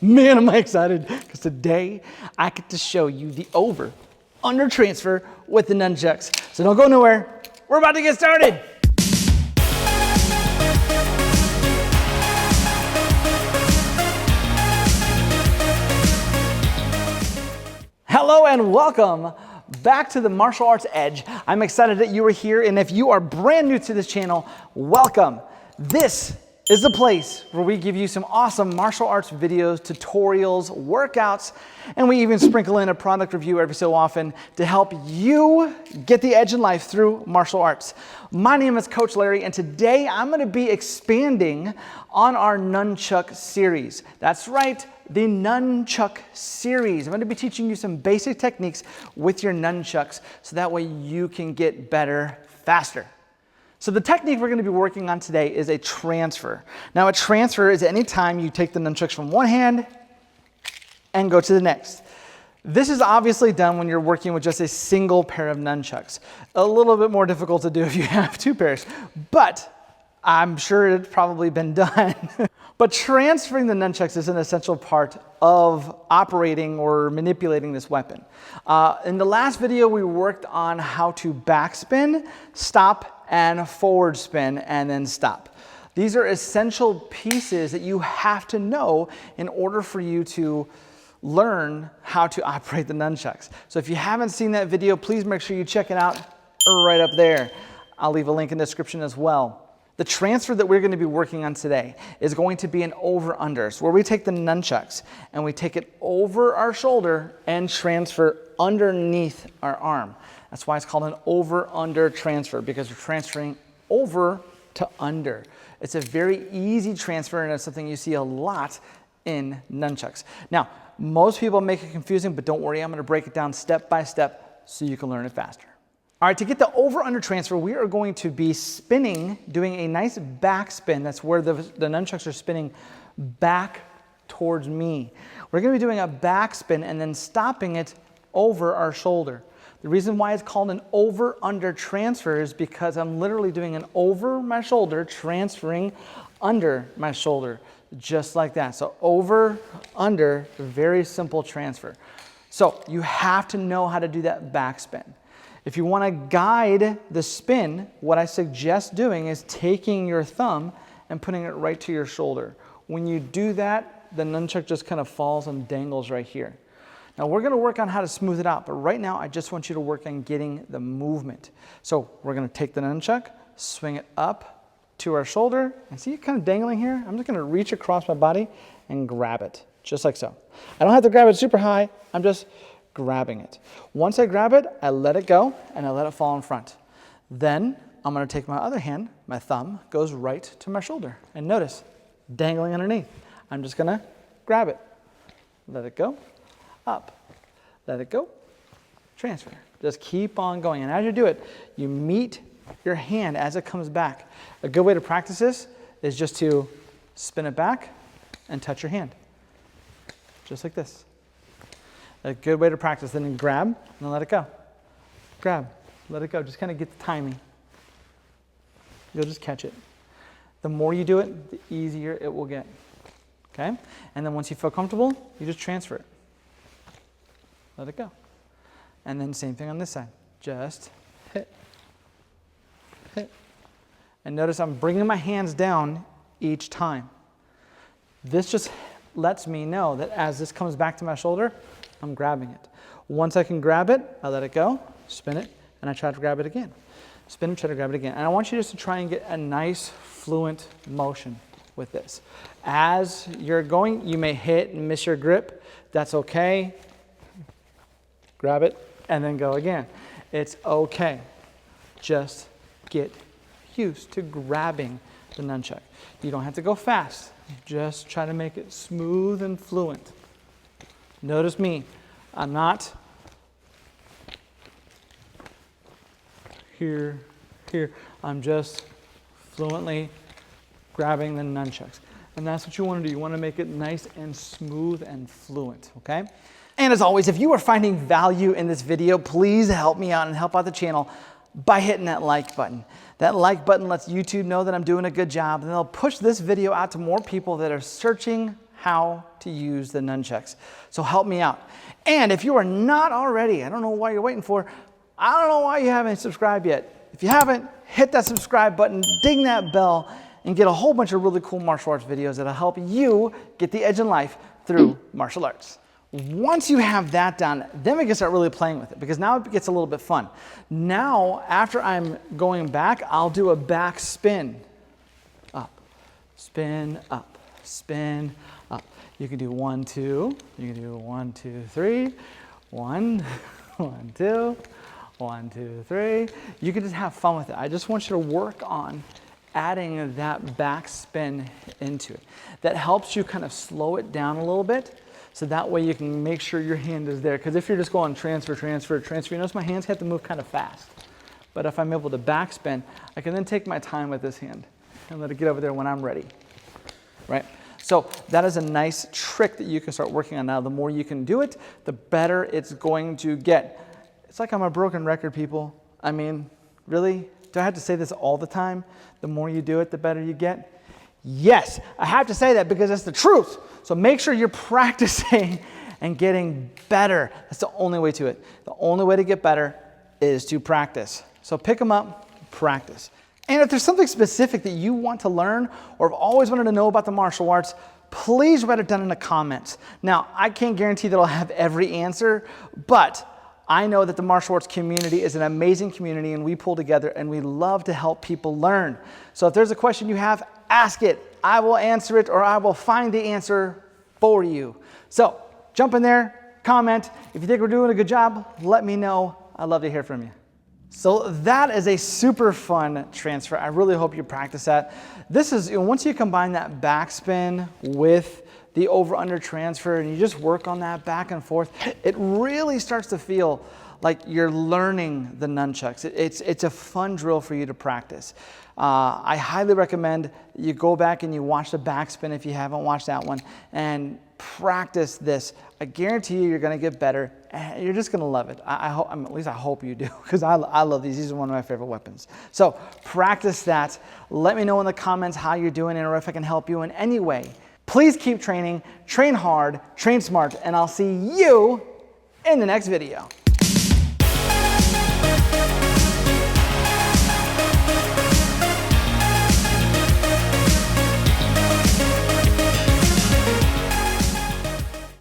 Man, am I excited, because today I get to show you the over-under transfer with the Nunchucks. So don't go nowhere. We're about to get started. Hello and welcome back to the Martial Arts Edge. I'm excited that you are here, and if you are brand new to this channel, welcome. This is the place where we give you some awesome martial arts videos, tutorials, workouts, and we even sprinkle in a product review every so often to help you get the edge in life through martial arts. My name is Coach Larry, and today I'm going to be expanding on our Nunchuck series. That's right, the Nunchuck series. I'm going to be teaching you some basic techniques with your nunchucks so that way you can get better faster. So the technique we're going to be working on today is a transfer. Now a transfer is any time you take the nunchucks from one hand and go to the next. This is obviously done when you're working with just a single pair of nunchucks. A little bit more difficult to do if you have two pairs, but I'm sure it's probably been done. But transferring the nunchucks is an essential part of operating or manipulating this weapon. In the last video, we worked on how to backspin, stop, and forward spin, and then stop. These are essential pieces that you have to know in order for you to learn how to operate the nunchucks. So if you haven't seen that video, please make sure you check it out right up there. I'll leave a link in the description as well. The transfer that we're going to be working on today is going to be an over-under, so where we take the nunchucks and we take it over our shoulder and transfer underneath our arm. That's why it's called an over-under transfer, because we're transferring over to under. It's a very easy transfer, and it's something you see a lot in nunchucks. Now, most people make it confusing, but don't worry, I'm going to break it down step by step so you can learn it faster. All right, to get the over-under transfer, we are going to be spinning, doing a nice backspin. That's where the nunchucks are spinning back towards me. We're going to be doing a backspin and then stopping it over our shoulder. The reason why it's called an over-under transfer is because I'm literally doing an over my shoulder, transferring under my shoulder, just like that. So over, under, very simple transfer. So you have to know how to do that backspin. If you want to guide the spin, what I suggest doing is taking your thumb and putting it right to your shoulder. When you do that, the nunchuck just kind of falls and dangles right here. Now we're going to work on how to smooth it out, but right now I just want you to work on getting the movement. So we're going to take the nunchuck, swing it up to our shoulder, and see it kind of dangling here? I'm just going to reach across my body and grab it, just like so. I don't have to grab it super high, I'm just grabbing it. Once I grab it, I let it go and I let it fall in front. Then I'm going to take my other hand, my thumb goes right to my shoulder, and notice, dangling underneath. I'm just going to grab it, let it go, up, let it go, transfer. Just keep on going, and as you do it, you meet your hand as it comes back. A good way to practice this is just to spin it back and touch your hand, just like this. A good way to practice. Then you grab and then let it go. Grab, let it go. Just kind of get the timing. You'll just catch it. The more you do it, the easier it will get. Okay? And then once you feel comfortable, you just transfer it. Let it go. And then same thing on this side. Just hit. Hit. And notice I'm bringing my hands down each time. This just lets me know that as this comes back to my shoulder, I'm grabbing it. Once I can grab it, I let it go, spin it, and I try to grab it again. Spin and try to grab it again. And I want you just to try and get a nice, fluent motion with this. As you're going, you may hit and miss your grip. That's okay. Grab it, and then go again. It's okay. Just get used to grabbing the nunchuck. You don't have to go fast. Just try to make it smooth and fluent. Notice me, I'm not here. I'm just fluently grabbing the nunchucks. And that's what you want to do. You want to make it nice and smooth and fluent, okay? And as always, if you are finding value in this video, please help me out and help out the channel by hitting that like button. That like button lets YouTube know that I'm doing a good job, and they'll push this video out to more people that are searching how to use the nunchucks. So help me out. And if you are not already, I don't know why you're waiting for, I don't know why you haven't subscribed yet. If you haven't, hit that subscribe button, ding that bell, and get a whole bunch of really cool martial arts videos that'll help you get the edge in life through martial arts. Once you have that done, then we can start really playing with it, because now it gets a little bit fun. Now, after I'm going back, I'll do a back spin. Up, spin, up, spin, up. You can do 1, 2. You can do 1, 2, 3. 1, 1, 2, 1, 2, 3. You can just have fun with it. I just want you to work on adding that back spin into it. That helps you kind of slow it down a little bit, so that way you can make sure your hand is there. Because if you're just going transfer, transfer, transfer, you notice my hands have to move kind of fast. But if I'm able to backspin, I can then take my time with this hand and let it get over there when I'm ready, right? So that is a nice trick that you can start working on now. The more you can do it, the better it's going to get. It's like I'm a broken record, people. I mean, really? Do I have to say this all the time? The more you do it, the better you get? Yes, I have to say that because that's the truth. So make sure you're practicing and getting better. That's the only way to it. The only way to get better is to practice. So pick them up, practice. And if there's something specific that you want to learn or have always wanted to know about the martial arts, please write it down in the comments. Now, I can't guarantee that I'll have every answer, but I know that the martial arts community is an amazing community, and we pull together and we love to help people learn. So if there's a question you have, ask it. I will answer it, or I will find the answer for you. So jump in there, comment. If you think we're doing a good job, let me know. I'd love to hear from you. So that is a super fun transfer. I really hope you practice that. This is, once you combine that backspin with the over-under transfer and you just work on that back and forth, it really starts to feel like you're learning the nunchucks. It's a fun drill for you to practice. I highly recommend you go back and you watch the backspin if you haven't watched that one, and practice this. I guarantee you, you're going to get better. You're just going to love it. At least I hope you do, because I love these. These are one of my favorite weapons. So practice that. Let me know in the comments how you're doing or if I can help you in any way. Please keep training, train hard, train smart, and I'll see you in the next video.